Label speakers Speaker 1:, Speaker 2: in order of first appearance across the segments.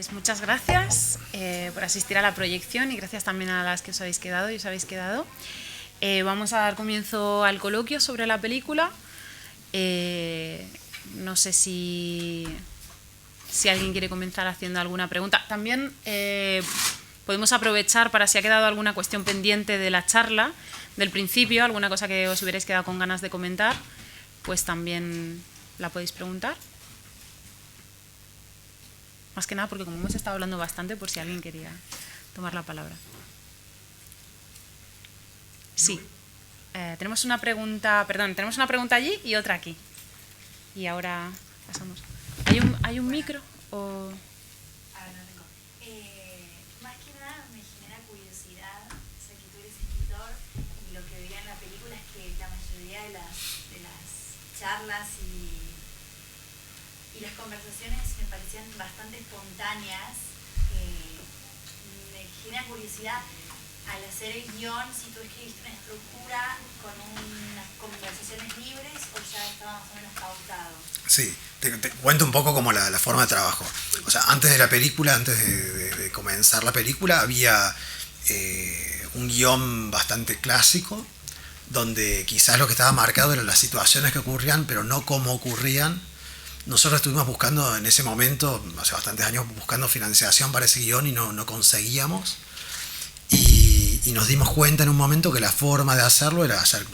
Speaker 1: Pues muchas gracias por asistir a la proyección y gracias también a las que os habéis quedado y os habéis quedado. Vamos a dar comienzo al coloquio sobre la película. No sé si alguien quiere comenzar haciendo alguna pregunta. También podemos aprovechar para si ha quedado alguna cuestión pendiente de la charla, del principio, alguna cosa que os hubierais quedado con ganas de comentar, pues también la podéis preguntar. Más que nada porque como hemos estado hablando bastante, por si alguien quería tomar la palabra. Sí. Tenemos una pregunta allí y otra aquí. Y ahora pasamos. ¿Hay un micro? O...
Speaker 2: A ver, no tengo. Más que nada me genera curiosidad, o sea, que tú eres escritor y lo que veía en la película es que la mayoría de las charlas y las conversaciones me parecían bastante espontáneas. Me genera curiosidad al hacer el guión, si tú escribiste una estructura con unas conversaciones libres o ya estaba más o menos pautado.
Speaker 3: Sí, te cuento un poco como la forma de trabajo. O sea, antes de la película, antes de comenzar la película, había un guión bastante clásico, donde quizás lo que estaba marcado eran las situaciones que ocurrían, pero no cómo ocurrían. Nosotros estuvimos buscando en ese momento, hace bastantes años, buscando financiación para ese guión y no conseguíamos. Y nos dimos cuenta en un momento que la forma de hacerlo era hacer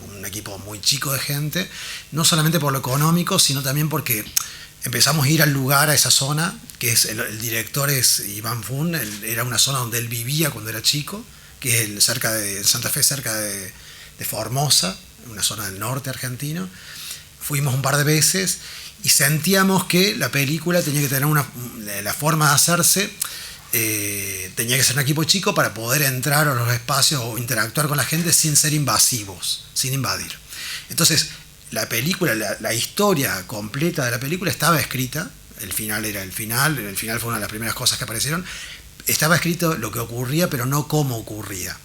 Speaker 3: un equipo muy chico de gente, no solamente por lo económico, sino también porque empezamos a ir al lugar, a esa zona, que es el director es Iván Fun, era una zona donde él vivía cuando era chico, que es cerca de Santa Fe, cerca de Formosa, una zona del norte argentino. Fuimos un par de veces y sentíamos que la película tenía que tener la forma de hacerse, tenía que ser un equipo chico para poder entrar a los espacios o interactuar con la gente sin ser invasivos, sin invadir. Entonces, la película, la historia completa de la película estaba escrita, el final fue una de las primeras cosas que aparecieron, estaba escrito lo que ocurría, pero no cómo ocurría.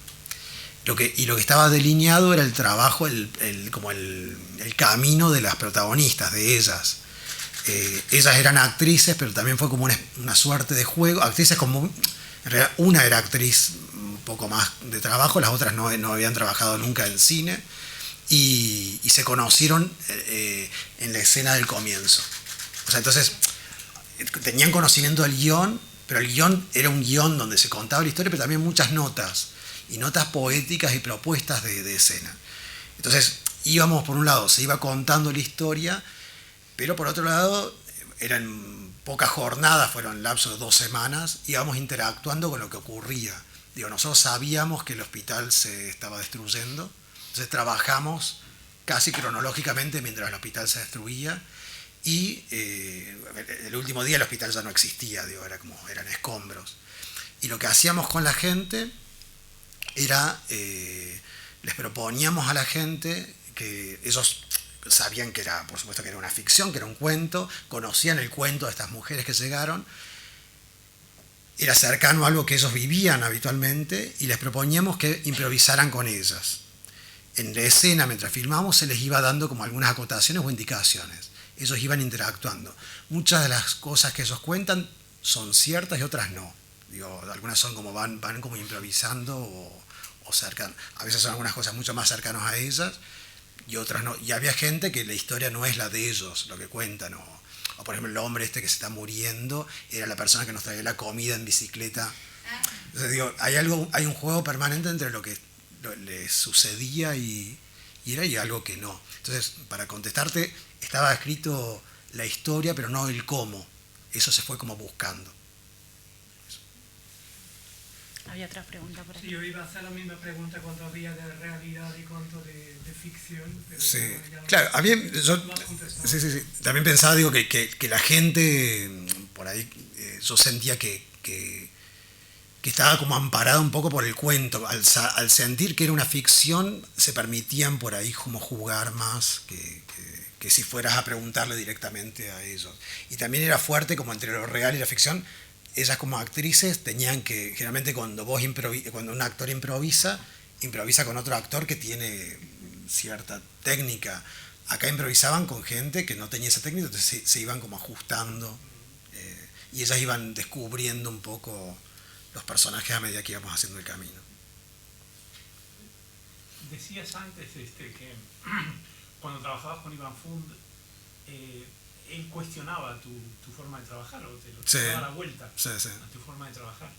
Speaker 3: Lo que estaba delineado era el trabajo, el camino de las protagonistas, de ellas. Ellas eran actrices, pero también fue como una suerte de juego. Actrices como... En realidad, una era actriz un poco más de trabajo, las otras no habían trabajado nunca en cine. Y se conocieron en la escena del comienzo. O sea, entonces, tenían conocimiento del guión, pero el guión era un guión donde se contaba la historia, pero también muchas notas. Y notas poéticas y propuestas de escena. Entonces, íbamos por un lado, se iba contando la historia, pero por otro lado, eran pocas jornadas, fueron lapsos de 2 semanas, íbamos interactuando con lo que ocurría. Nosotros sabíamos que el hospital se estaba destruyendo, entonces trabajamos casi cronológicamente mientras el hospital se destruía, y el último día el hospital ya no existía, eran escombros. Y lo que hacíamos con la gente era, les proponíamos a la gente que ellos sabían que era, por supuesto que era una ficción, que era un cuento, conocían el cuento de estas mujeres que llegaron, era cercano a algo que ellos vivían habitualmente y les proponíamos que improvisaran con ellas. En la escena, mientras filmábamos, se les iba dando como algunas acotaciones o indicaciones. Ellos iban interactuando. Muchas de las cosas que ellos cuentan son ciertas y otras no. Algunas son como van como improvisando o cercanas. A veces son algunas cosas mucho más cercanas a ellas y otras no. Y había gente que la historia no es la de ellos, lo que cuentan. O por ejemplo, el hombre que se está muriendo era la persona que nos traía la comida en bicicleta. Entonces hay un juego permanente entre lo que le sucedía y algo que no. Entonces, para contestarte, estaba escrito la historia, pero no el cómo. Eso se fue como buscando.
Speaker 1: Había otra pregunta por aquí.
Speaker 4: Sí, yo iba a hacer la misma pregunta cuánto había de realidad y cuánto de ficción. Pero
Speaker 3: sí,
Speaker 4: ya
Speaker 3: claro, sí. También pensaba, que la gente, por ahí, yo sentía que estaba como amparada un poco por el cuento. Al sentir que era una ficción, se permitían por ahí como jugar más que si fueras a preguntarle directamente a ellos. Y también era fuerte como entre lo real y la ficción. Ellas como actrices tenían que, generalmente cuando un actor improvisa con otro actor que tiene cierta técnica. Acá improvisaban con gente que no tenía esa técnica, entonces se iban como ajustando. y ellas iban descubriendo un poco los personajes a medida que íbamos haciendo el camino.
Speaker 5: Decías antes que cuando trabajabas con Iván Fund, él cuestionaba tu forma de trabajar, o te lo daba la vuelta a tu forma de trabajar.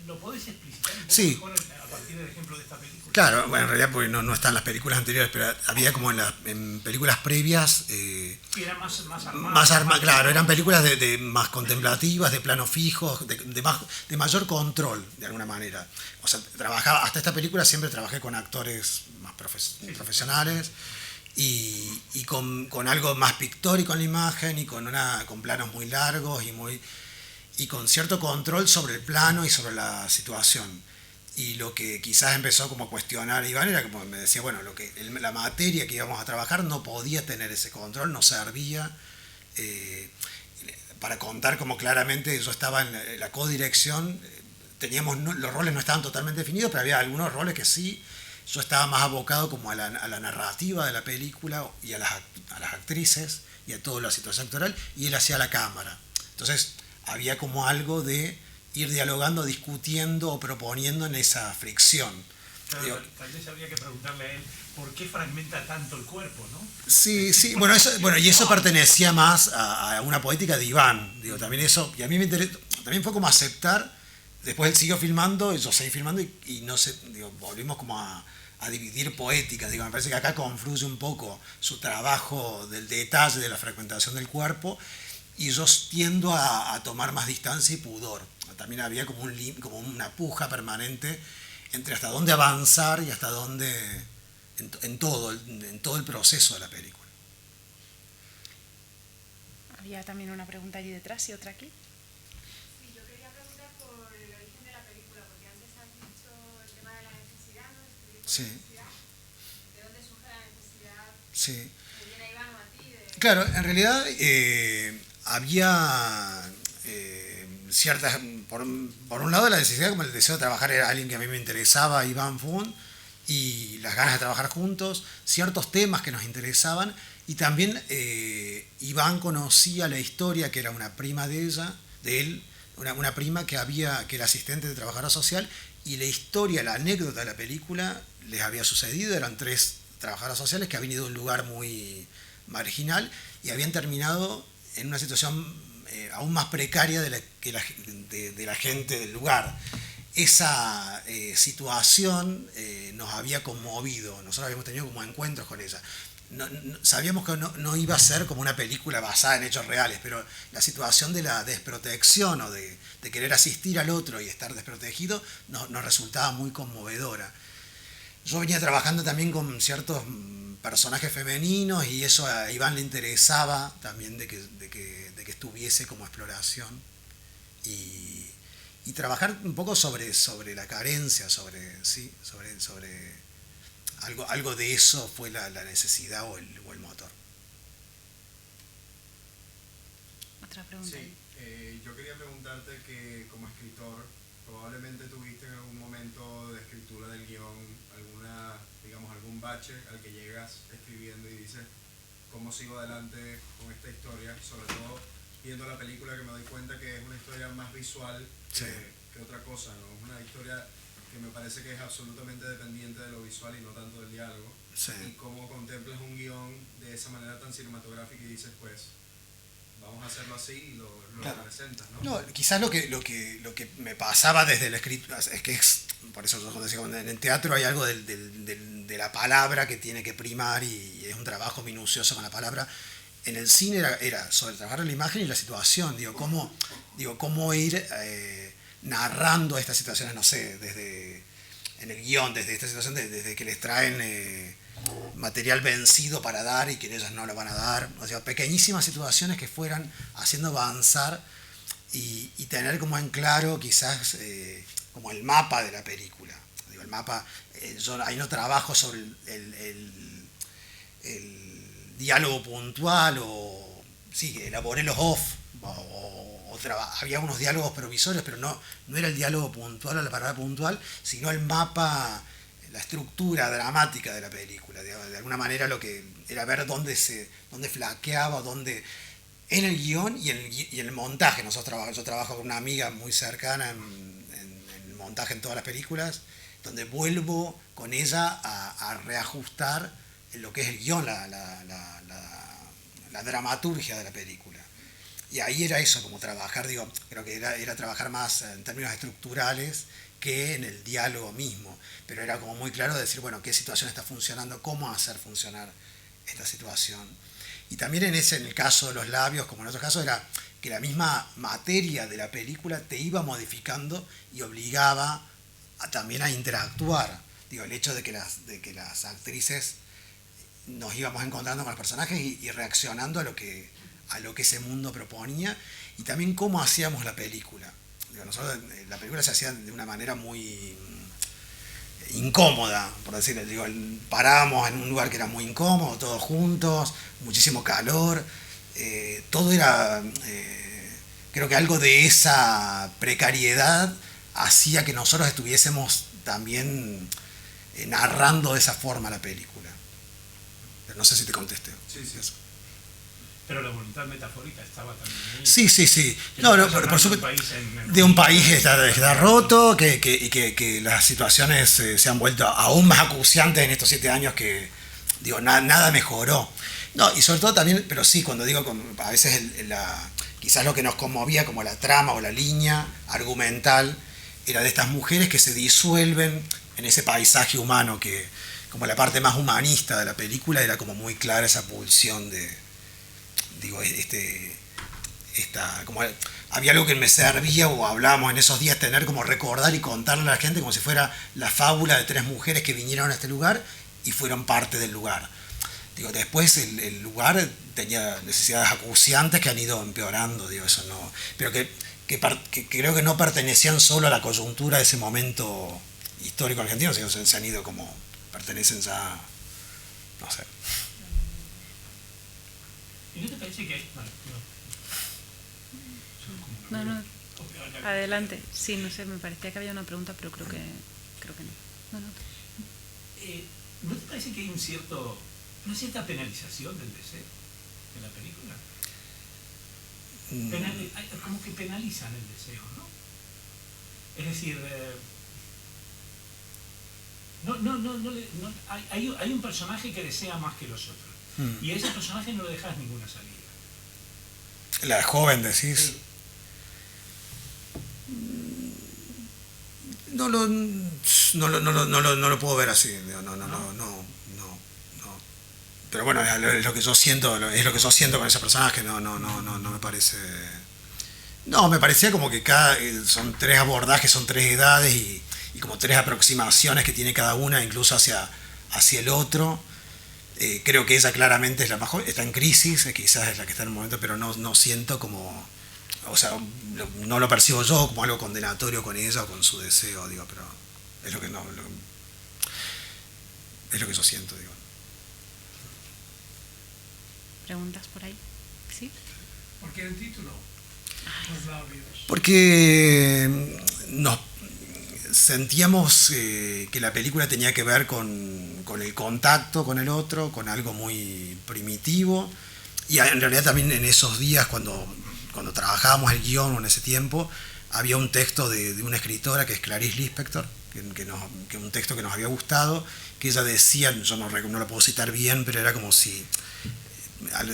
Speaker 5: ¿Lo podés explicitar un poco mejor a partir del ejemplo de esta película?
Speaker 3: Claro, bueno, en realidad porque no están las películas anteriores, pero había como en películas previas...
Speaker 5: Era más armadas.
Speaker 3: Claro, eran películas de más contemplativas, de planos fijos, de mayor control, de alguna manera. O sea, hasta esta película siempre trabajé con actores más profesionales y con algo más pictórico en la imagen y con planos muy largos y con cierto control sobre el plano y sobre la situación. Y lo que quizás empezó como a cuestionar Iván era como me decía, bueno, la materia que íbamos a trabajar no podía tener ese control, no servía. Para contar como claramente yo estaba en la codirección, los roles no estaban totalmente definidos, pero había algunos roles que sí. Yo estaba más abocado como a la narrativa de la película y a las actrices y a toda la situación actoral, y él hacía la cámara. Entonces había como algo de ir dialogando, discutiendo o proponiendo en esa fricción.
Speaker 5: Claro, tal vez habría que preguntarle a él por qué fragmenta tanto el cuerpo, ¿no?
Speaker 3: Sí, y eso pertenecía más a una poética de Iván. También eso, y a mí me interesó, también fue como aceptar. Después él siguió filmando, yo seguí filmando y no sé, volvimos como a dividir poéticas. Me parece que acá confluye un poco su trabajo del detalle, de la fragmentación del cuerpo, y yo tiendo a tomar más distancia y pudor. También había como una puja permanente entre hasta dónde avanzar y hasta dónde, en todo el proceso de la película.
Speaker 1: Había también una pregunta allí detrás y otra aquí.
Speaker 6: Sí, yo quería preguntar por el origen de la película, porque antes has dicho el tema de la necesidad, ¿no?
Speaker 3: Sí.
Speaker 6: Necesidad. ¿De dónde surge la necesidad?
Speaker 3: Sí.
Speaker 6: ¿Te viene a Iván o a ti?
Speaker 3: Claro, en realidad había ciertas, por un lado la necesidad, como el deseo de trabajar, era alguien que a mí me interesaba, Iván Fund, y las ganas de trabajar juntos, ciertos temas que nos interesaban, y también Iván conocía la historia, que era una prima de él, una prima que era asistente de trabajadora social, y la historia, la anécdota de la película les había sucedido. Eran 3 trabajadoras sociales que habían ido a un lugar muy marginal y habían terminado en una situación aún más precaria de la gente del lugar. Esa situación nos había conmovido, nosotros habíamos tenido como encuentros con ella. Sabíamos que no iba a ser como una película basada en hechos reales, pero la situación de la desprotección o de querer asistir al otro y estar desprotegido nos resultaba muy conmovedora. Yo venía trabajando también con ciertos personajes femeninos y eso a Iván le interesaba también de que estuviese como exploración y trabajar un poco sobre la carencia, sobre algo de eso fue la necesidad o el motor.
Speaker 1: Otra pregunta.
Speaker 7: Sí, yo quería preguntarte que como escritor probablemente tuviste en algún momento de escritura del guión algún bache al que llegas escribiendo y dices cómo sigo adelante con esta historia, sobre todo viendo la película, que me doy cuenta que es una historia más visual que otra cosa, ¿no? Es una historia que me parece que es absolutamente dependiente de lo visual y no tanto del diálogo.
Speaker 3: Sí.
Speaker 7: Y cómo contemplas un guión de esa manera tan cinematográfica y dices, pues, vamos a hacerlo así y lo
Speaker 3: claro.
Speaker 7: presentas, ¿no?
Speaker 3: No, quizás lo que me pasaba desde la escritura es que por eso yo decía, en el teatro hay algo de la palabra que tiene que primar y es un trabajo minucioso con la palabra. En el cine era sobre trabajar en la imagen y la situación, cómo ir narrando estas situaciones, no sé, desde en el guión, desde esta situación, desde que les traen material vencido para dar y que ellos no lo van a dar, o sea, pequeñísimas situaciones que fueran haciendo avanzar y tener como en claro quizás como el mapa de la película. El mapa, yo ahí no trabajo sobre el diálogo puntual o sí, elaboré los off había unos diálogos provisorios, pero no era el diálogo puntual o la palabra puntual, sino el mapa, la estructura dramática de la película. Digamos, de alguna manera lo que era ver dónde flaqueaba, dónde en el guión y en el montaje. Yo trabajo con una amiga muy cercana en el montaje en todas las películas, donde vuelvo con ella a reajustar en lo que es el guión, la dramaturgia de la película. Y ahí era eso, como trabajar, digo, creo que era trabajar más en términos estructurales que en el diálogo mismo. Pero era como muy claro decir, bueno, qué situación está funcionando, cómo hacer funcionar esta situación. Y también en el caso de los labios, como en otros casos, era que la misma materia de la película te iba modificando y obligaba también a interactuar. Digo, el hecho de que las actrices nos íbamos encontrando con los personajes y reaccionando a lo que ese mundo proponía, y también cómo hacíamos la película. Digo, nosotros, la película se hacía de una manera muy incómoda, por decirlo. Digo, parábamos en un lugar que era muy incómodo, todos juntos, muchísimo calor, todo era, creo que algo de esa precariedad hacía que nosotros estuviésemos también narrando de esa forma la película. Pero no sé si te contesté.
Speaker 7: Sí, sí.
Speaker 3: Eso.
Speaker 5: Pero la voluntad metafórica estaba también ahí.
Speaker 3: Sí. No, por supuesto, de un país que está roto, que las situaciones se han vuelto aún más acuciantes en estos 7 años que, digo, nada mejoró. No, y sobre todo también, pero sí, cuando digo, a veces quizás lo que nos conmovía como la trama o la línea argumental era de estas mujeres que se disuelven en ese paisaje humano, que como la parte más humanista de la película era como muy clara esa pulsión de, digo, como había algo que me servía, o hablábamos en esos días, tener como recordar y contarle a la gente como si fuera la fábula de 3 mujeres que vinieron a este lugar y fueron parte del lugar. Digo, después el lugar tenía necesidades acuciantes que han ido empeorando, digo, eso no, pero que creo que no pertenecían solo a la coyuntura de ese momento histórico argentino, sino se han ido como, pertenecen ya, no sé.
Speaker 5: ¿Y no te parece que hay?
Speaker 1: No. Adelante. Sí, no sé, me parecía que había una pregunta, pero creo que no. No.
Speaker 5: ¿No te parece que hay una cierta penalización del deseo en la película? Como que penalizan el deseo, ¿no? Es decir, hay un personaje que desea más que los otros. Y a ese personaje no le dejas ninguna salida.
Speaker 3: La joven, decís.
Speaker 5: Sí.
Speaker 3: No lo puedo ver así. No. Pero bueno, es lo que yo siento, con ese personaje. No me parece. No, me parecía como que son 3 abordajes, son 3 edades y como 3 aproximaciones que tiene cada una, incluso hacia el otro. Creo que ella claramente es la mejor, está en crisis, quizás es la que está en el momento, pero no siento como, o sea, no lo percibo yo como algo condenatorio con ella o con su deseo, digo, pero es lo que yo siento, digo.
Speaker 1: ¿Preguntas por ahí? ¿Sí?
Speaker 4: ¿Por qué el título? Los labios.
Speaker 3: Porque nos sentíamos que la película tenía que ver con el contacto con el otro, con algo muy primitivo, y en realidad también en esos días cuando trabajábamos el guión, o en ese tiempo, había un texto de una escritora que es Clarice Lispector, que un texto que nos había gustado, que ella decía, yo no lo puedo citar bien, pero era como si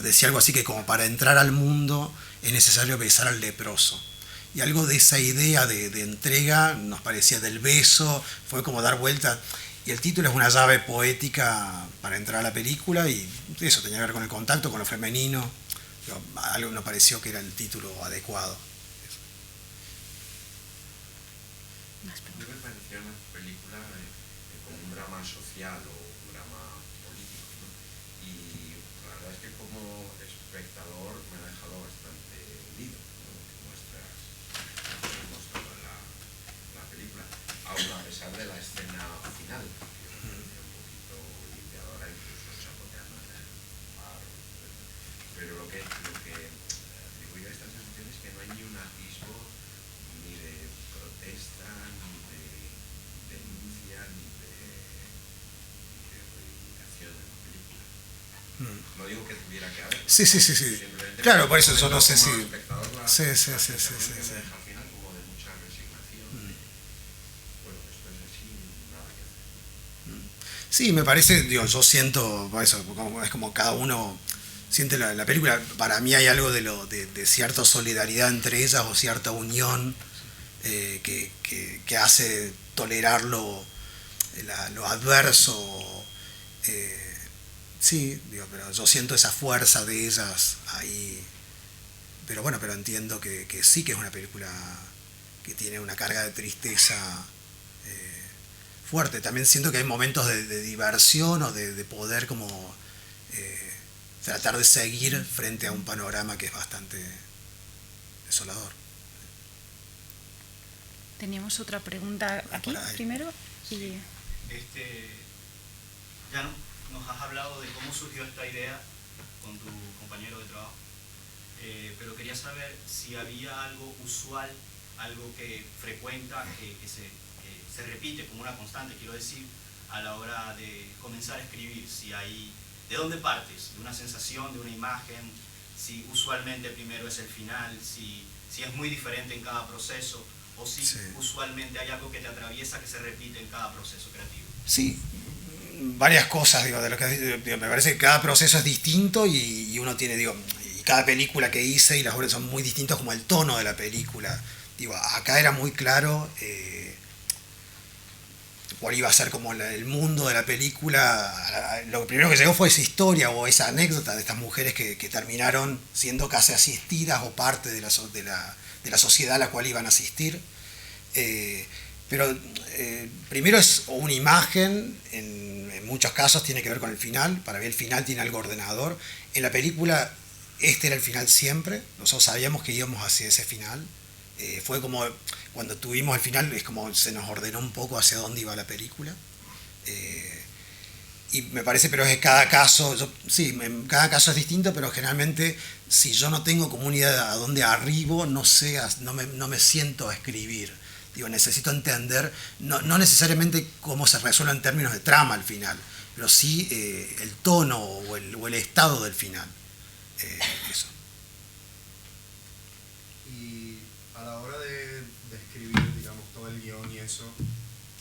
Speaker 3: decía algo así, que como para entrar al mundo es necesario besar al leproso. Y algo de esa idea de entrega nos parecía, del beso, fue como dar vuelta. Y el título es una llave poética para entrar a la película, y eso tenía que ver con el contacto, con lo femenino. Algo nos pareció que era el título adecuado.
Speaker 8: A mí me parecía una película como un drama social o un drama político, ¿no? Y la verdad es que como espectador me ha dejado bastante hundido, ¿no? Lo que muestras en la película, aún a pesar de la escena final, que me parecía un poquito limpiadora, incluso chapoteando en el bar, pero lo que atribuye a esta sensación es que no hay ni un atisbo ni de protesta, ni de denuncia, ni de
Speaker 3: Sí.
Speaker 8: Simplemente
Speaker 3: Claro, por eso yo no sé si...
Speaker 8: como espectador,
Speaker 3: Sí.
Speaker 8: me deja al final como de mucha resignación. Bueno, esto es así, nada que hacer.
Speaker 3: Sí, me parece, digo, yo siento, por eso, es como cada uno siente la película. Para mí hay algo de cierta solidaridad entre ellas o cierta unión que hace tolerar lo adverso. Sí, digo, pero yo siento esa fuerza de ellas ahí. Pero bueno, pero entiendo que sí que es una película que tiene una carga de tristeza fuerte. También siento que hay momentos de diversión o de poder como tratar de seguir frente a un panorama que es bastante desolador.
Speaker 1: Teníamos otra pregunta aquí primero. Y...
Speaker 9: Ya nos has hablado de cómo surgió esta idea con tu compañero de trabajo, pero quería saber si había algo usual, algo que frecuenta, que se repite como una constante, quiero decir, a la hora de comenzar a escribir. Si hay, ¿de dónde partes? ¿De una sensación, de una imagen? Si usualmente primero es el final, si es muy diferente en cada proceso, o si usualmente hay algo que te atraviesa que se repite en cada proceso creativo.
Speaker 3: Sí, varias cosas, digo, de lo que me parece que cada proceso es distinto y uno tiene, digo, y cada película que hice y las obras son muy distintas como el tono de la película. Digo, acá era muy claro cuál iba a ser como el mundo de la película. Lo primero que llegó fue esa historia o esa anécdota de estas mujeres que terminaron siendo casi asistidas o parte de la sociedad a la cual iban a asistir. Pero primero es una imagen, en muchos casos tiene que ver con el final. Para mí el final tiene algo ordenador. En la película este era el final siempre, nosotros sabíamos que íbamos hacia ese final. Fue como cuando tuvimos el final, es como se nos ordenó un poco hacia dónde iba la película. Y me parece, pero es que cada caso, cada caso es distinto, pero generalmente si yo no tengo como una idea de a dónde arribo, no me siento a escribir. Digo, necesito entender, no necesariamente cómo se resuelve en términos de trama al final, pero sí el tono o el estado del final. Eso.
Speaker 7: Y a la hora de escribir, digamos, todo el guión y eso,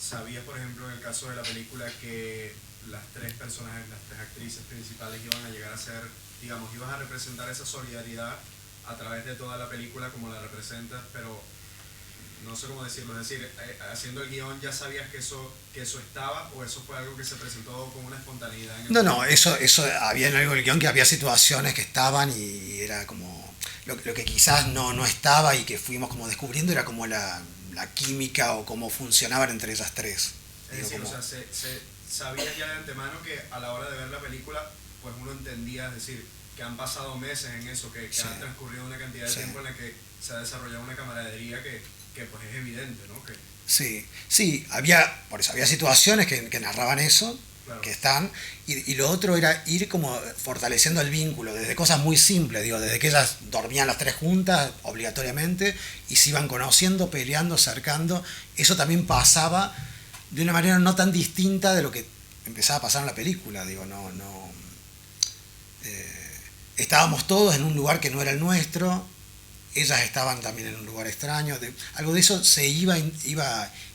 Speaker 7: ¿sabías, por ejemplo, en el caso de la película que las tres personajes, las tres actrices principales iban a llegar a ser, digamos, iban a representar esa solidaridad a través de toda la película como la representas, pero no sé cómo decirlo, es decir, haciendo el guión ya sabías que eso estaba, o eso fue algo que se presentó con una espontaneidad?
Speaker 3: No, eso había en algo del guión, que había situaciones que estaban y era como lo que quizás no estaba y que fuimos como descubriendo era como la química o cómo funcionaban entre ellas tres.
Speaker 7: Es decir, como... o sea, sabías ya de antemano que a la hora de ver la película, pues uno entendía, es decir, que han pasado meses en eso, que han transcurrido una cantidad de tiempo en la que se ha desarrollado una camaradería que pues es evidente, ¿no?
Speaker 3: Sí, había situaciones que narraban eso, claro, que están, y lo otro era ir como fortaleciendo el vínculo, desde cosas muy simples, digo, desde que ellas dormían las tres juntas, obligatoriamente, y se iban conociendo, peleando, cercando. Eso también pasaba de una manera no tan distinta de lo que empezaba a pasar en la película, digo, estábamos todos en un lugar que no era el nuestro, ellas estaban también en un lugar extraño, algo de eso se iba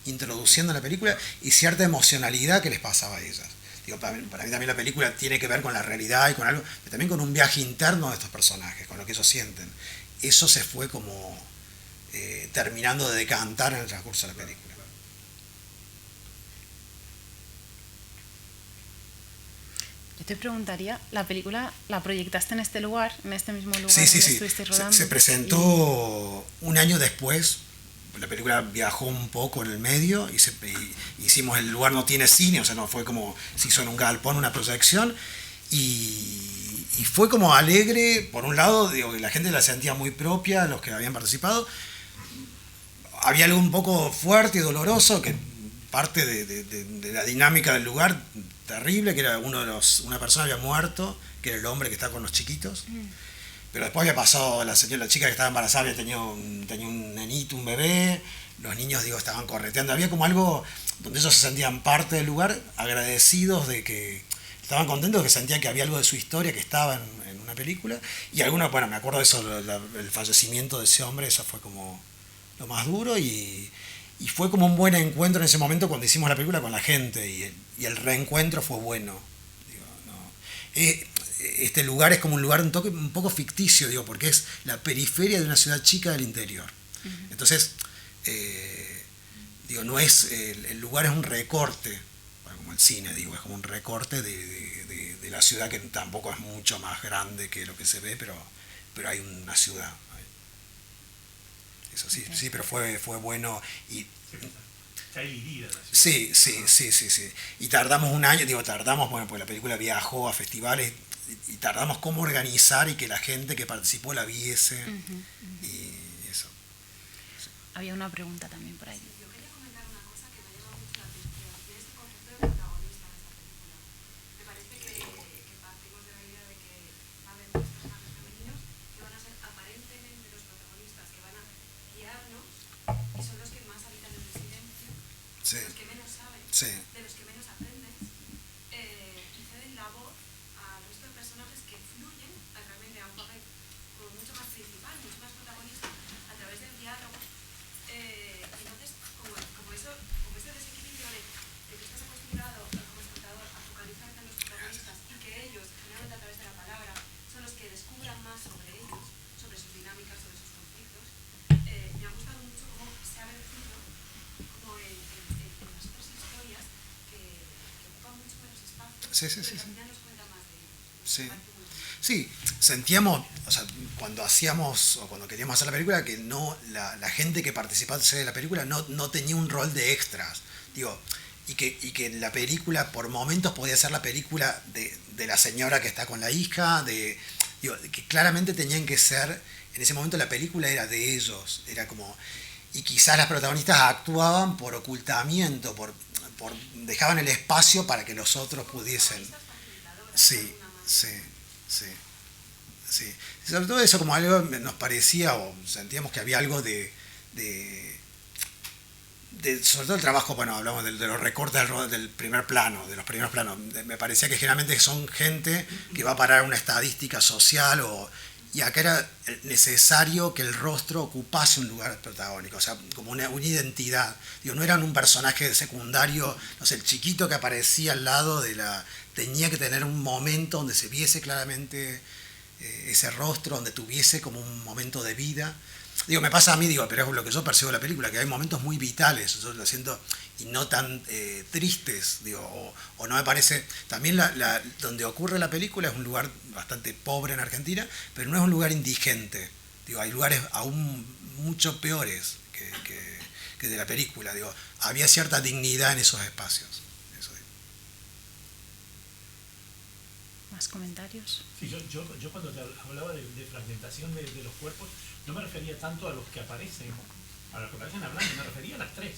Speaker 3: introduciendo en la película y cierta emocionalidad que les pasaba a ellas. Digo, para mí también la película tiene que ver con la realidad y con algo, pero también con un viaje interno de estos personajes, con lo que ellos sienten. Eso se fue como terminando de decantar en el transcurso de la película.
Speaker 1: Yo te preguntaría, ¿la película la proyectaste en este lugar, en este mismo lugar
Speaker 3: donde
Speaker 1: estuviste rodando?
Speaker 3: Se presentó un año después. La película viajó un poco en el medio y hicimos, el lugar no tiene cine, o sea, no fue como se hizo en un galpón una proyección y fue como alegre. Por un lado, digo, la gente la sentía muy propia, los que habían participado. Había algo un poco fuerte y doloroso, que parte de la dinámica del lugar, terrible, que era una persona había muerto, que era el hombre que está con los chiquitos. Pero después había pasado, la chica que estaba embarazada había tenido un nenito, un bebé, los niños, digo, estaban correteando. Había como algo donde ellos se sentían parte del lugar, agradecidos de que estaban contentos, que sentían que había algo de su historia que estaba en una película. Y algunos, bueno, me acuerdo de eso, el fallecimiento de ese hombre, eso fue como lo más duro y fue como un buen encuentro en ese momento cuando hicimos la película con la gente y el reencuentro fue bueno. Digo, no. Este lugar es como un lugar un poco ficticio, digo, porque es la periferia de una ciudad chica del interior. Entonces, digo, no es, el lugar es un recorte, bueno, como el cine, digo, es como un recorte de la ciudad que tampoco es mucho más grande que lo que se ve, pero hay una ciudad. Eso sí, sí, pero fue bueno y
Speaker 5: está dividida la
Speaker 3: sí.
Speaker 5: ciudad.
Speaker 3: Sí. Y tardamos un año, bueno, pues la película viajó a festivales y tardamos cómo organizar y que la gente que participó la viese y eso. Sí.
Speaker 1: Había una pregunta también por ahí.
Speaker 6: Yo quería comentar una cosa que me llama mucho la atención, y es el concepto de protagonista en esta película. Me parece que partimos de la idea de que va a haber dos personajes femeninos que van a ser aparentemente los protagonistas, que van a guiarnos, y son los que más habitan en el silencio,
Speaker 3: Sí.
Speaker 6: los que menos saben,
Speaker 3: Sí.
Speaker 6: de los que menos aprendes, y ceden la voz al resto de personajes que fluyen realmente a un papel como mucho más principal, mucho más protagonista, a través del diálogo. Entonces, como ese desequilibrio de que tú estás acostumbrado como espectador a focalizarte en los protagonistas y que ellos, generalmente a través de la palabra, son los que descubran más sobre ellos, sobre sus dinámicas, sobre sus conflictos, me ha gustado mucho cómo se ha vertido como en las otras historias que ocupan mucho menos espacio,
Speaker 3: Sí.
Speaker 6: pero que al final nos cuentan más de ellos.
Speaker 3: Sí.
Speaker 6: Me parece muy bien.
Speaker 3: Sí, sentíamos, o sea, cuando hacíamos o cuando queríamos hacer la película, que no la gente que participase de la película no tenía un rol de extras, digo, y que la película por momentos podía ser la película de la señora que está con la hija, digo, que claramente tenían que ser, en ese momento la película era de ellos, era como, y quizás las protagonistas actuaban por ocultamiento, dejaban el espacio para que los otros pudiesen. Sí. Sobre todo eso como algo nos parecía o sentíamos que había algo de sobre todo el trabajo, bueno, hablamos de los recortes del primer plano, de los primeros planos. Me parecía que generalmente son gente que va a parar una estadística social y acá era necesario que el rostro ocupase un lugar protagónico, o sea, como una identidad. Digo, no eran un personaje secundario, no sé, el chiquito que aparecía al lado tenía que tener un momento donde se viese claramente ese rostro, donde tuviese como un momento de vida. Digo, me pasa a mí, pero es lo que yo percibo de la película, que hay momentos muy vitales, yo lo siento, y no tan tristes, o no me parece. También donde ocurre la película es un lugar bastante pobre en Argentina, pero no es un lugar indigente. Hay lugares aún mucho peores que de la película. Había cierta dignidad en esos espacios. Eso.
Speaker 1: ¿Más comentarios?
Speaker 5: Sí, yo cuando te hablaba de fragmentación de los cuerpos, no me refería tanto a los que aparecen, hablando, me refería a las tres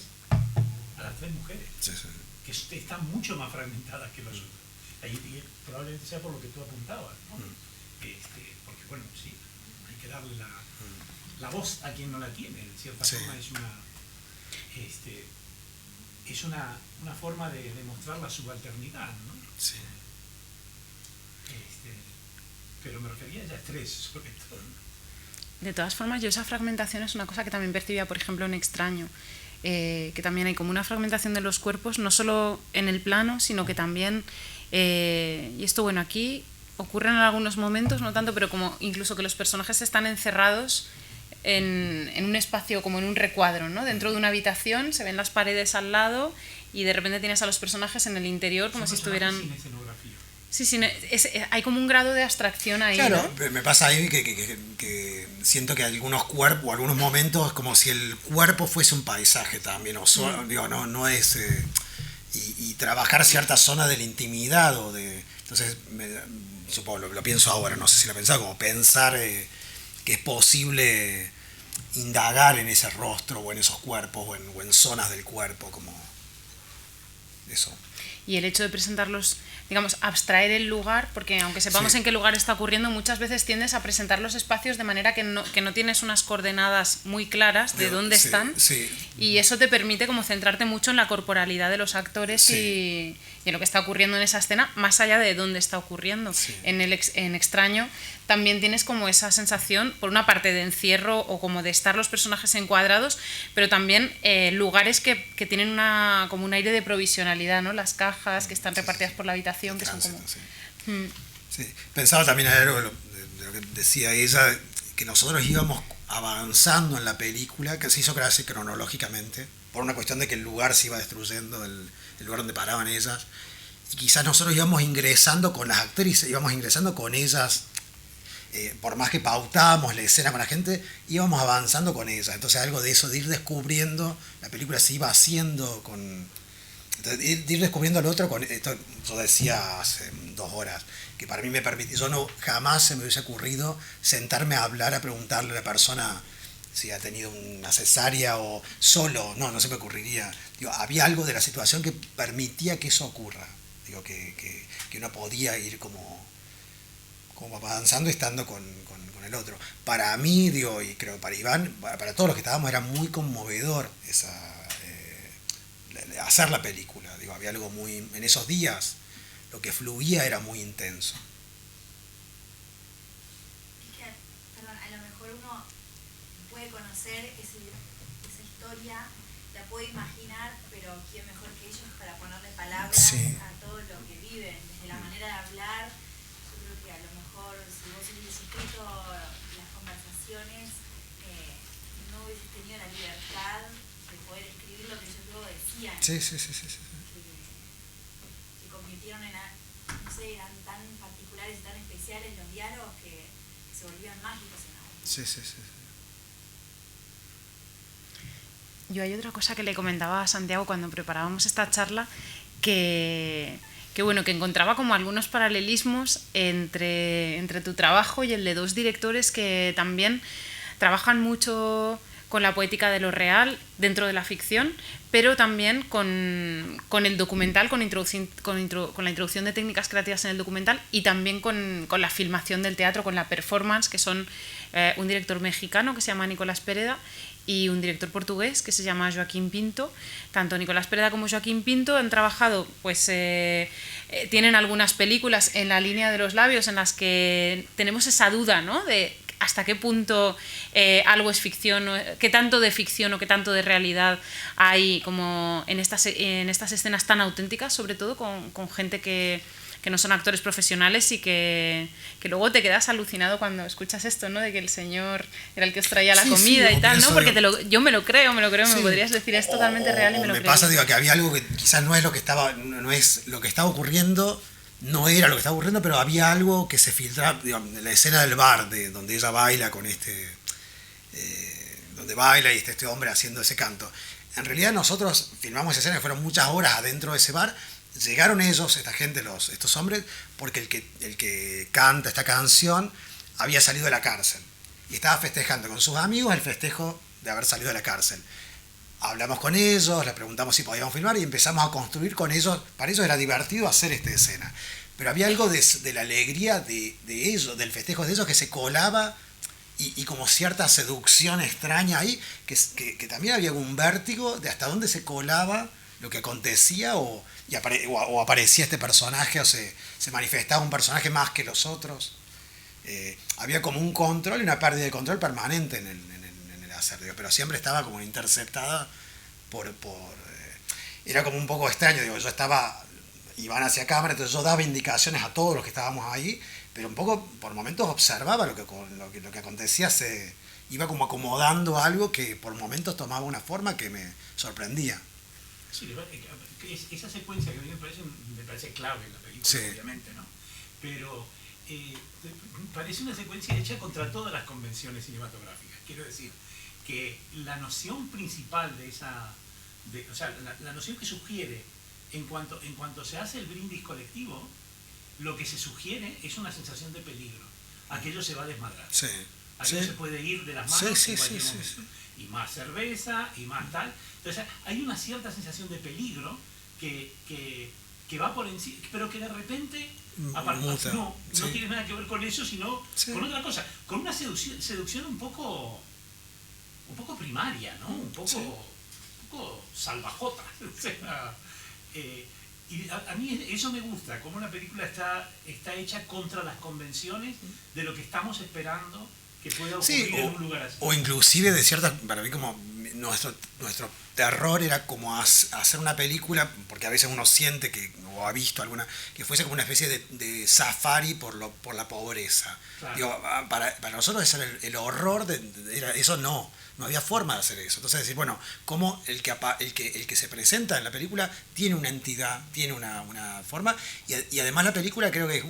Speaker 5: mujeres,
Speaker 3: Sí.
Speaker 5: que están mucho más fragmentadas que los otros. Y probablemente sea por lo que tú apuntabas, ¿no? Porque, bueno, sí, hay que darle la voz a quien no la tiene, de cierta forma es una forma de demostrar la subalternidad, ¿no?
Speaker 3: Sí.
Speaker 5: Pero me refería a ellas tres, sobre todo.
Speaker 1: De todas formas, yo esa fragmentación es una cosa que también percibía, por ejemplo, en Extraño, que también hay como una fragmentación de los cuerpos, no solo en el plano, sino que también, y esto, bueno, aquí ocurre en algunos momentos, no tanto, pero como incluso que los personajes están encerrados en un espacio, como en un recuadro, ¿no? Dentro de una habitación, se ven las paredes al lado y de repente tienes a los personajes en el interior como si estuvieran...
Speaker 5: Sin escenografía.
Speaker 1: Sí, hay como un grado de abstracción ahí,
Speaker 3: claro,
Speaker 1: ¿no?
Speaker 3: Me pasa ahí que siento que algunos cuerpos, algunos momentos, como si el cuerpo fuese un paisaje también, no es... y trabajar cierta zona de la intimidad entonces, supongo, lo pienso ahora, no sé si lo pensaba, como pensar que es posible indagar en ese rostro o en esos cuerpos o en zonas del cuerpo, como eso.
Speaker 1: y el hecho de presentarlos, digamos, abstraer el lugar, porque aunque sepamos en qué lugar está ocurriendo, muchas veces tiendes a presentar los espacios de manera que no tienes unas coordenadas muy claras de dónde están, y eso te permite como centrarte mucho en la corporalidad de los actores y en lo que está ocurriendo en esa escena, más allá de dónde está ocurriendo. En Extraño también tienes como esa sensación, por una parte de encierro o como de estar los personajes encuadrados, pero también lugares que tienen como un aire de provisionalidad, ¿no? Las cajas que están repartidas por la habitación, que son como...
Speaker 3: Pensaba también en algo de lo que decía ella, que nosotros íbamos avanzando en la película, que se hizo casi cronológicamente, por una cuestión de que el lugar se iba destruyendo, el lugar donde paraban ellas, y quizás nosotros íbamos ingresando con las actrices, íbamos ingresando con ellas, por más que pautábamos la escena con la gente, íbamos avanzando con ellas. Entonces algo de eso, de ir descubriendo, la película se iba haciendo con... Entonces, ir descubriendo al otro con esto. Yo decía hace 2 horas que para mí me permitió, jamás se me hubiese ocurrido sentarme a hablar, a preguntarle a la persona si ha tenido una cesárea o solo, no se me ocurriría. Digo, había algo de la situación que permitía que eso ocurra. Digo, que uno podía ir como avanzando estando con el otro. Para mí, digo, y creo para Iván, para todos los que estábamos, era muy conmovedor hacer la película. Digo, había algo muy... En esos días, lo que fluía era muy intenso.
Speaker 2: Es que, perdón, a lo mejor uno puede conocer esa historia, la puede imaginar, pero quién mejor que ellos para ponerle palabras a todo lo que viven, desde la manera de hablar. Yo creo que a lo mejor si vos hubieses escrito las conversaciones, no hubieses tenido la libertad de poder escribir lo que ellos luego decían.
Speaker 3: Sí.
Speaker 2: Que convirtieron en, no sé, eran tan particulares y tan especiales los diálogos que se volvían mágicos en algo.
Speaker 3: Sí.
Speaker 1: Yo hay otra cosa que le comentaba a Santiago cuando preparábamos esta charla, que encontraba como algunos paralelismos entre tu trabajo y el de 2 directores que también trabajan mucho con la poética de lo real dentro de la ficción, pero también con el documental, con la introducción de técnicas creativas en el documental, y también con la filmación del teatro, con la performance, que son un director mexicano que se llama Nicolás Pereda y un director portugués que se llama Joaquín Pinto. Tanto Nicolás Pereda como Joaquín Pinto han trabajado, tienen algunas películas en la línea de los labios en las que tenemos esa duda, ¿no?, de hasta qué punto algo es ficción, qué tanto de ficción o qué tanto de realidad hay como en estas escenas tan auténticas, sobre todo con gente que no son actores profesionales y que luego te quedas alucinado cuando escuchas esto, ¿no?, de que el señor era el que os traía la comida y tal, ¿no? Porque yo me lo creo, me podrías decir, es totalmente real y me lo creo.
Speaker 3: Me pasa, digo, que había algo que quizás no es lo que estaba ocurriendo, no era lo que estaba ocurriendo, pero había algo que se filtraba, digamos, la escena del bar, donde ella baila con donde baila y este hombre haciendo ese canto. En realidad nosotros filmamos esa escena, que fueron muchas horas adentro de ese bar. Llegaron ellos, esta gente, estos hombres, porque el que canta esta canción había salido de la cárcel y estaba festejando con sus amigos el festejo de haber salido de la cárcel. Hablamos con ellos, les preguntamos si podíamos filmar y empezamos a construir con ellos. Para ellos era divertido hacer esta escena, pero había algo de la alegría de ellos, del festejo de ellos, que se colaba y como cierta seducción extraña ahí, que también había un vértigo de hasta dónde se colaba lo que acontecía o aparecía este personaje, o se manifestaba un personaje más que los otros. Había como un control y una pérdida de control permanente en el hacer, pero siempre estaba como interceptada era como un poco extraño, yo estaba, iban hacia cámara, entonces yo daba indicaciones a todos los que estábamos ahí, pero un poco por momentos observaba lo que acontecía, se iba como acomodando algo que por momentos tomaba una forma que me sorprendía.
Speaker 5: Sí, esa secuencia que a mí me parece clave en la película, obviamente, ¿no? Pero parece una secuencia hecha contra todas las convenciones cinematográficas. Quiero decir que la noción principal o sea, la noción que sugiere en cuanto se hace el brindis colectivo, lo que se sugiere es una sensación de peligro. Aquello se va a desmadrar. Aquello se puede ir de las manos en cualquier momento. Y más cerveza, y más tal. Entonces hay una cierta sensación de peligro que que va por encima, pero que de repente
Speaker 3: Muta,
Speaker 5: no
Speaker 3: sí.
Speaker 5: tiene nada que ver con eso, sino
Speaker 3: Sí.
Speaker 5: con otra cosa, con una seducción un poco primaria, ¿no? Un poco salvajota. O sea, y a mí eso me gusta, cómo la película está hecha contra las convenciones de lo que estamos esperando que pueda ocurrir en un lugar así.
Speaker 3: O inclusive de cierta, para mí como nuestro terror era como hacer una película, porque a veces uno siente que, o ha visto alguna, que fuese como una especie de safari por la pobreza.
Speaker 5: Claro.
Speaker 3: Digo, para nosotros ese era el horror, era eso no había forma de hacer eso. Entonces decir, bueno, cómo el que se presenta en la película tiene una entidad, tiene una forma, y además la película creo que es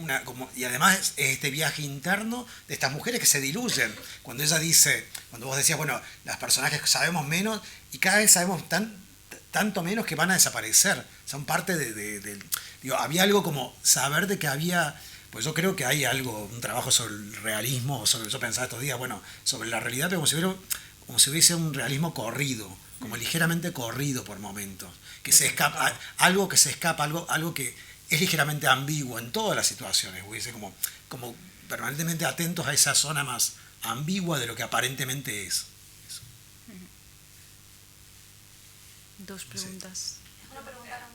Speaker 3: y además es este viaje interno de estas mujeres que se diluyen. Cuando ella dice, cuando vos decías, bueno, las personajes sabemos menos, y cada vez sabemos tanto menos que van a desaparecer. Son parte digo, había algo como saber de que había. Pues yo creo que hay algo, un trabajo sobre el realismo, yo pensaba estos días, bueno, sobre la realidad, pero como si hubiese un realismo corrido, como ligeramente corrido por momentos, que se escapa, algo que se escapa, algo que es ligeramente ambiguo en todas las situaciones, hubiese como permanentemente atentos a esa zona más ambigua de lo que aparentemente es. Eso.
Speaker 1: Dos preguntas.
Speaker 2: Es una pregunta,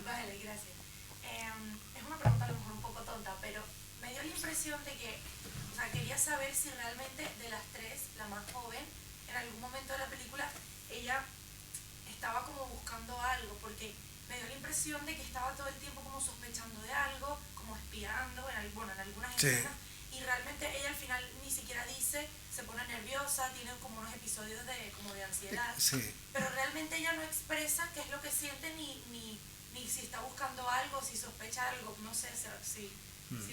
Speaker 2: vale, gracias. Es una pregunta a lo mejor un poco tonta, pero me dio la impresión de que, o sea, quería saber si realmente de las tres, la más joven, en algún momento de la película, ella estaba como buscando algo, porque me dio la impresión de que estaba todo el tiempo como sospechando de algo, como espiando, en algunas escenas, y realmente ella al final ni siquiera dice, se pone nerviosa, tiene como unos episodios como de ansiedad, pero realmente ella no expresa qué es lo que siente ni si está buscando algo, si sospecha algo, no sé si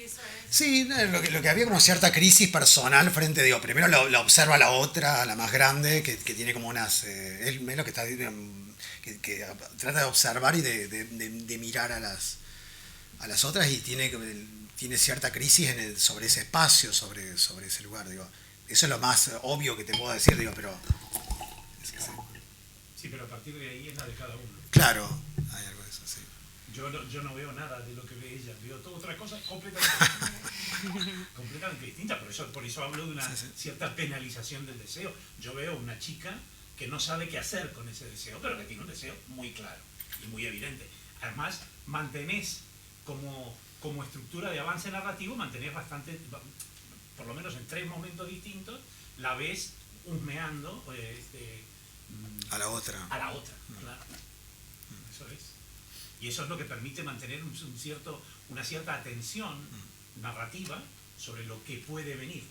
Speaker 2: eso es.
Speaker 3: Sí, lo que había como cierta crisis personal frente, digo, primero la observa la otra, la más grande, que tiene como unas, es lo que está que trata de observar y de mirar a las otras, y tiene cierta crisis sobre ese espacio, sobre ese lugar, digo. Eso es lo más obvio que te puedo decir, digo, pero...
Speaker 5: Sí, pero a partir de ahí es la de cada uno.
Speaker 3: Claro, hay algo de eso, sí.
Speaker 5: Yo no veo nada de lo que ve ella, veo toda otra cosa completamente distinta, por eso hablo de una cierta penalización del deseo. Yo veo una chica que no sabe qué hacer con ese deseo, pero que tiene un deseo muy claro y muy evidente. Además, mantenés como estructura de avance narrativo, mantenés bastante, por lo menos en 3 momentos distintos, la ves husmeando
Speaker 3: a la otra.
Speaker 5: Claro. Eso es. Y eso es lo que permite mantener una cierta atención narrativa sobre lo que puede venir.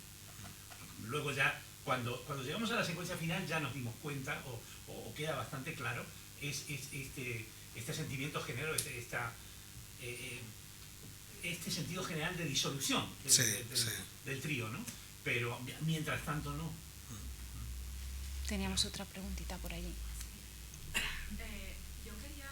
Speaker 5: Luego ya, cuando llegamos a la secuencia final, ya nos dimos cuenta, o queda bastante claro, este sentimiento general, este sentido general de disolución del trío, ¿no? Pero mientras tanto no.
Speaker 1: Teníamos otra preguntita por allí.
Speaker 6: Yo quería,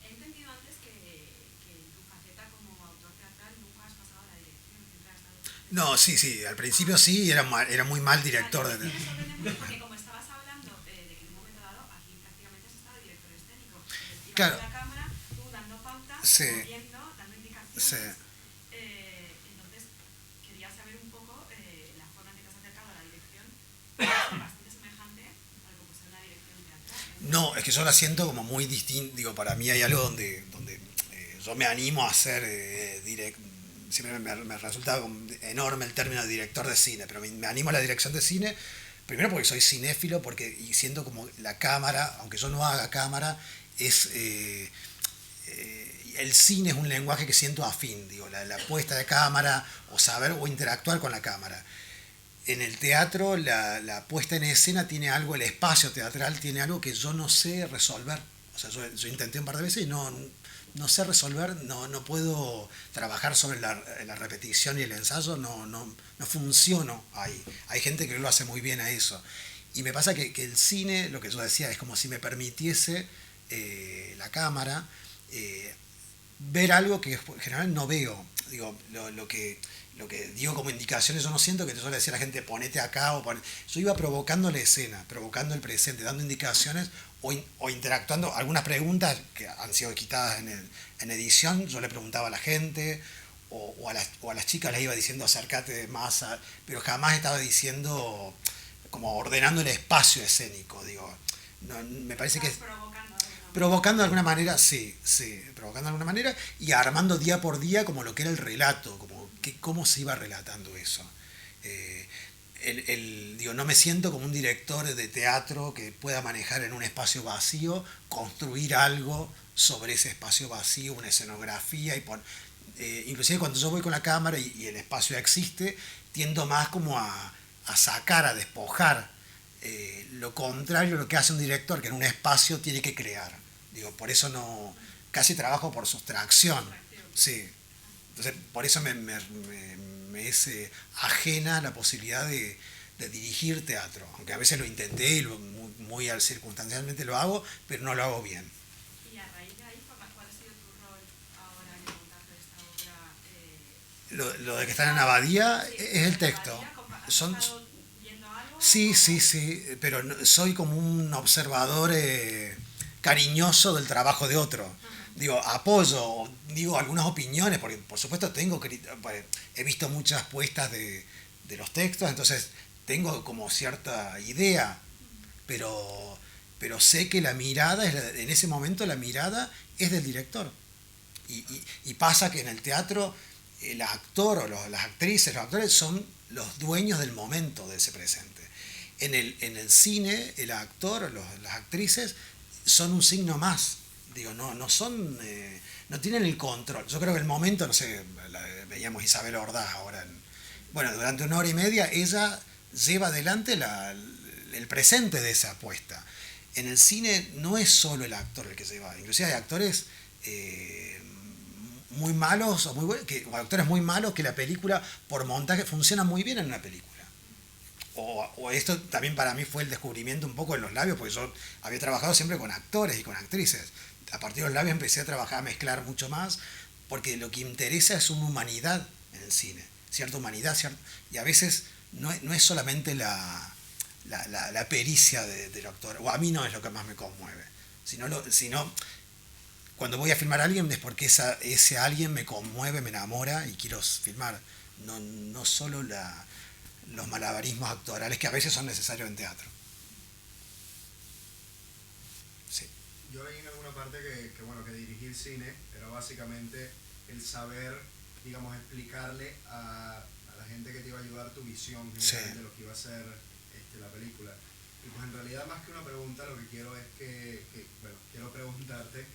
Speaker 6: he entendido antes que en tu faceta como autor teatral nunca has pasado a la dirección, siempre has estado...
Speaker 3: No, sí, al principio sí, era muy mal director.
Speaker 6: Me sorprende mucho porque como estabas hablando de que en un momento dado aquí prácticamente has estado director escénico.
Speaker 3: Claro.
Speaker 6: La cámara, tú dando pautas, moviendo, dando indicaciones. Entonces, quería saber un poco la forma en que te has acercado a la dirección, bastante semejante a lo que puede ser la dirección teatral.
Speaker 3: No, es que yo la siento como muy distinto. Digo, para mí hay algo donde yo me animo a hacer siempre me resulta enorme el término de director de cine, pero me animo a la dirección de cine, primero porque soy cinéfilo, y siento como la cámara, aunque yo no haga cámara, es... el cine es un lenguaje que siento afín, digo, la puesta de cámara, o saber o interactuar con la cámara. En el teatro, la puesta en escena tiene algo, el espacio teatral tiene algo que yo no sé resolver. O sea, yo intenté un par de veces y no sé resolver, no puedo trabajar sobre la repetición y el ensayo, no funciono ahí. Hay gente que lo hace muy bien a eso. Y me pasa que el cine, lo que yo decía, es como si me permitiese la cámara ver algo que en general no veo. Digo, lo que digo como indicaciones, yo no siento que yo le decía a la gente ponete acá yo iba provocando la escena, provocando el presente, dando indicaciones o interactuando. Algunas preguntas que han sido quitadas en edición, yo le preguntaba a la gente o a las chicas les iba diciendo acércate más, pero jamás estaba diciendo como ordenando el espacio escénico, digo. No, me parece que es provocando de alguna manera, sí, provocando de alguna manera y armando día por día como lo que era el relato, como cómo se iba relatando eso. Digo, no me siento como un director de teatro que pueda manejar en un espacio vacío, construir algo sobre ese espacio vacío, una escenografía inclusive cuando yo voy con la cámara y el espacio ya existe, tiendo más como a sacar, a despojar. Lo contrario a lo que hace un director, que en un espacio tiene que crear. Digo, por eso no casi trabajo por sustracción. Sí. Entonces, por eso me es ajena la posibilidad de dirigir teatro. Aunque a veces lo intenté y muy circunstancialmente lo hago, pero no lo hago bien.
Speaker 6: Y a raíz de ahí, ¿cuál ha sido tu rol ahora en el montaje de esta obra?
Speaker 3: Lo de que están en Abadía es el texto. Sí, pero soy como un observador cariñoso del trabajo de otro. Digo, apoyo, digo algunas opiniones, porque por supuesto he visto muchas puestas de los textos, entonces tengo como cierta idea, pero sé que la mirada, en ese momento la mirada es del director. Y pasa que en el teatro el actor o las actrices, los actores son los dueños del momento de ese presente. En el cine, el actor o las actrices son un signo más. Digo, no son, no tienen el control. Yo creo que el momento, no sé, veíamos Isabel Ordaz ahora. Durante 1 hora y media ella lleva adelante el presente de esa apuesta. En el cine no es solo el actor el que lleva, inclusive hay actores muy malos o actores muy malos que la película por montaje funciona muy bien en una película. O esto también para mí fue el descubrimiento un poco en Los Labios, porque yo había trabajado siempre con actores y con actrices. A partir de Los Labios empecé a trabajar, a mezclar mucho más, porque lo que interesa es una humanidad en el cine, cierta humanidad, y a veces no es solamente la pericia del actor, o a mí no es lo que más me conmueve, sino cuando voy a filmar a alguien es porque ese alguien me conmueve, me enamora y quiero filmar, no solo los malabarismos actorales que a veces son necesarios en teatro. Sí.
Speaker 7: Yo leí en alguna parte que dirigir cine era básicamente el saber, digamos, explicarle a la gente que te iba a ayudar tu visión general de lo que iba a ser la película. Y pues en realidad más que una pregunta lo que quiero es quiero preguntarte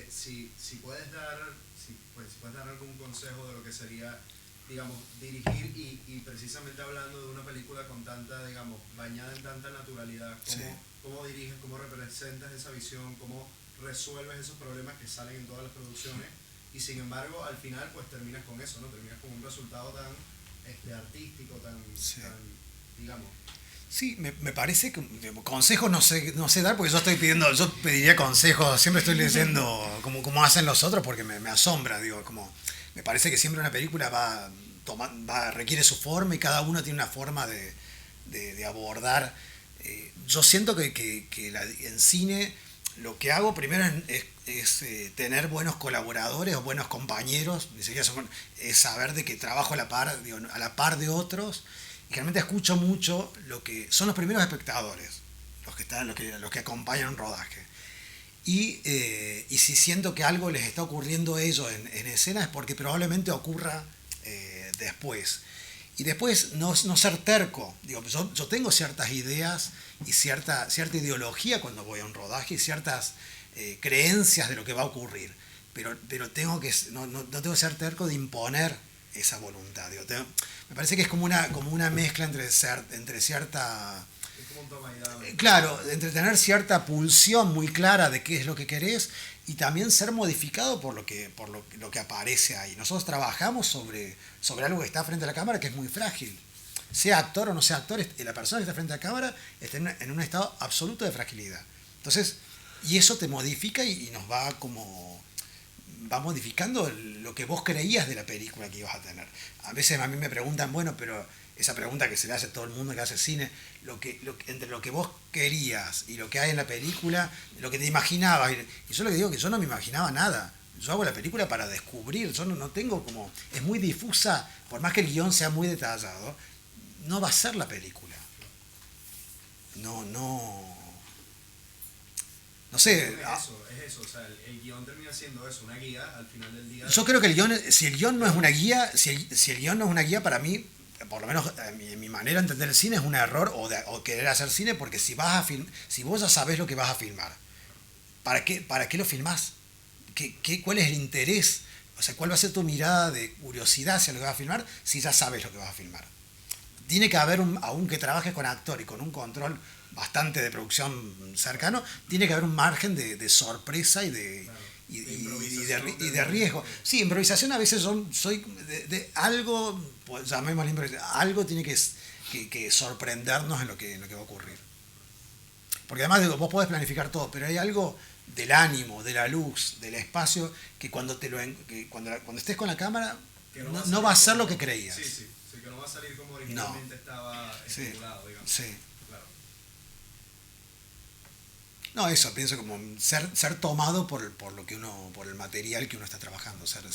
Speaker 7: si puedes dar algún consejo de lo que sería, digamos, dirigir y precisamente hablando de una película con tanta, digamos, bañada en tanta naturalidad, cómo diriges, cómo representas esa visión, cómo resuelves esos problemas que salen en todas las producciones y sin embargo al final pues terminas con eso, ¿no? Terminas con un resultado tan artístico, tan digamos.
Speaker 3: Sí, me parece que consejos no sé dar porque yo pediría consejos, siempre estoy leyendo como hacen los otros porque me asombra, digo, como me parece que siempre una película requiere su forma y cada uno tiene una forma de abordar. Yo siento que en cine lo que hago primero es tener buenos colaboradores o buenos compañeros, es saber de que trabajo a la par de otros. Y realmente escucho mucho lo que son los primeros espectadores, los que acompañan un rodaje. Y si siento que algo les está ocurriendo a ellos en escena es porque probablemente ocurra después. Y después no ser terco. Digo, yo tengo ciertas ideas y cierta ideología cuando voy a un rodaje y ciertas creencias de lo que va a ocurrir. Pero no tengo que ser terco de imponer esa voluntad. Digo, me parece que es como una mezcla entre cierta...
Speaker 7: Es como un toma y dame.
Speaker 3: Claro, entre tener cierta pulsión muy clara de qué es lo que querés y también ser modificado por lo que aparece ahí. Nosotros trabajamos sobre algo que está frente a la cámara que es muy frágil. Sea actor o no sea actor, la persona que está frente a la cámara está en un estado absoluto de fragilidad. Entonces, y eso te modifica y nos va como va modificando lo que vos creías de la película que ibas a tener. A veces a mí me preguntan, bueno, pero esa pregunta que se le hace a todo el mundo que hace cine, entre lo que vos querías y lo que hay en la película, lo que te imaginabas, y yo lo que digo es que yo no me imaginaba nada. Yo hago la película para descubrir, yo no tengo como... Es muy difusa, por más que el guión sea muy detallado, no va a ser la película. No sé.
Speaker 7: Es eso, o sea, el guión termina siendo eso, una guía al final del día.
Speaker 3: Yo creo que si el guión no es una guía, si el guión no es una guía, para mí, por lo menos en mi manera de entender el cine, es un error o querer hacer cine, porque si vos ya sabés lo que vas a filmar, ¿para qué lo filmás? ¿Cuál es el interés? O sea, ¿cuál va a ser tu mirada de curiosidad hacia lo que vas a filmar si ya sabes lo que vas a filmar? Tiene que haber, aunque trabajes con actor y con un control bastante de producción cercano, tiene que haber un margen de sorpresa y de riesgo. Sí, improvisación a veces soy de algo, pues, llamémosle improvisación, algo tiene que sorprendernos en lo que va a ocurrir. Porque además vos podés planificar todo, pero hay algo del ánimo, de la luz, del espacio, que cuando estés con la cámara no va a ser lo que creías.
Speaker 7: Sí, que no va a salir como originalmente estaba estipulado, digamos.
Speaker 3: Sí.
Speaker 7: Claro.
Speaker 3: No, eso, pienso como ser tomado por el material que uno está trabajando, saber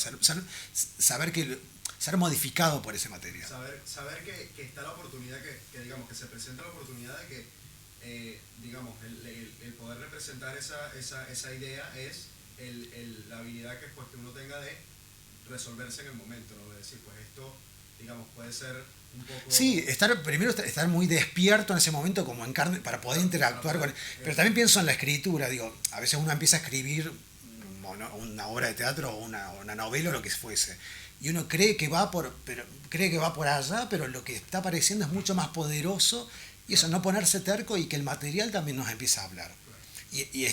Speaker 3: ser modificado por ese material.
Speaker 7: Saber que está la oportunidad, que digamos, que se presenta la oportunidad de que, digamos, el poder representar esa idea es la habilidad que uno tenga de resolverse en el momento, ¿no? De decir, pues esto, digamos, puede ser un poco... Sí,
Speaker 3: primero estar muy despierto en ese momento como en carne, para poder interactuar con... Pero también pienso en la escritura, digo, a veces uno empieza a escribir una obra de teatro o una novela o lo que fuese, y uno cree que va por allá, pero lo que está apareciendo es mucho más poderoso, y eso, no ponerse terco y que el material también nos empiece a hablar. Y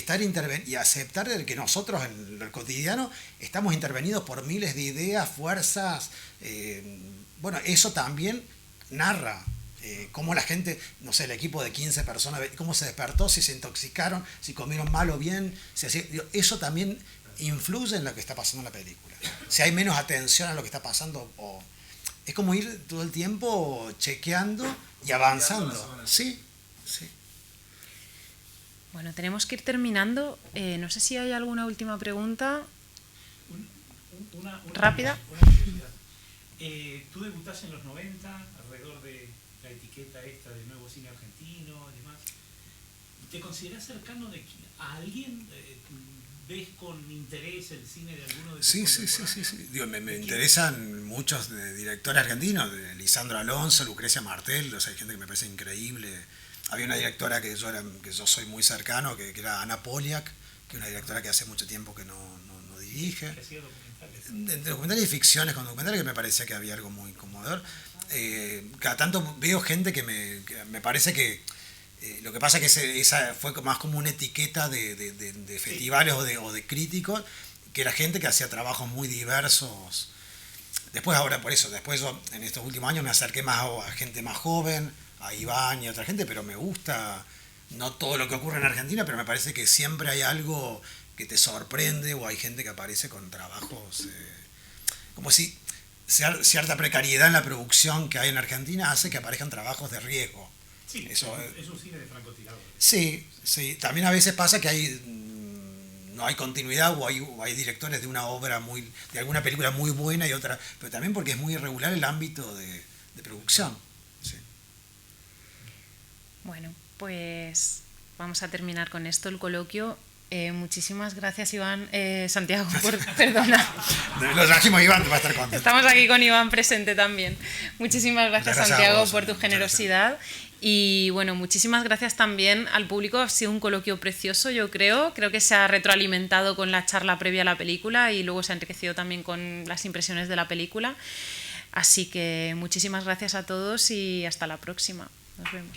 Speaker 3: aceptar de que nosotros en el cotidiano estamos intervenidos por miles de ideas, fuerzas. Bueno, eso también narra cómo la gente, no sé, el equipo de 15 personas, cómo se despertó, si se intoxicaron, si comieron mal o bien. Eso también influye en lo que está pasando en la película. Si hay menos atención a lo que está pasando, es como ir todo el tiempo chequeando y avanzando. Sí.
Speaker 1: Bueno, tenemos que ir terminando. No sé si hay alguna última pregunta. ¿Rápida?
Speaker 5: Una curiosidad. Tú debutaste en los 90, alrededor de la etiqueta esta de Nuevo Cine Argentino y demás. ¿Te consideras cercano a alguien? ¿Ves con interés el cine de alguno de tus contemporáneos?
Speaker 3: Sí. Digo, me interesan muchos directores argentinos, de Lisandro Alonso, Lucrecia Martel, o sea, hay gente que me parece increíble. Había una directora que yo soy muy cercano, que era Ana Poliak, que es una directora que hace mucho tiempo que no dirige.
Speaker 5: ¿Qué hacía documentales?
Speaker 3: Documentales y ficciones con documentales, que me parecía que había algo muy conmovedor. Cada tanto veo gente que me parece que lo que pasa es que esa fue más como una etiqueta de festivales o de críticos, que era gente que hacía trabajos muy diversos. Después yo en estos últimos años me acerqué más a gente más joven, a Iván y a otra gente, pero me gusta no todo lo que ocurre en Argentina, pero me parece que siempre hay algo que te sorprende, o hay gente que aparece con trabajos como si cierta precariedad en la producción que hay en Argentina hace que aparezcan trabajos de riesgo.
Speaker 5: Sí, es un cine de francotirador.
Speaker 3: Sí. También a veces pasa que no hay continuidad, o hay directores de una obra de alguna película muy buena y otra, pero también porque es muy irregular el ámbito de producción. Sí.
Speaker 1: Bueno, pues vamos a terminar con esto el coloquio. Muchísimas gracias, Iván. Santiago, perdona.
Speaker 3: Lo trajimos, Iván, va a estar contento.
Speaker 1: Estamos aquí con Iván presente también. Muchísimas gracias, Santiago,
Speaker 3: vos,
Speaker 1: por tu generosidad. Y bueno, muchísimas gracias también al público. Ha sido un coloquio precioso, yo creo. Creo que se ha retroalimentado con la charla previa a la película y luego se ha enriquecido también con las impresiones de la película. Así que muchísimas gracias a todos y hasta la próxima. Nos vemos.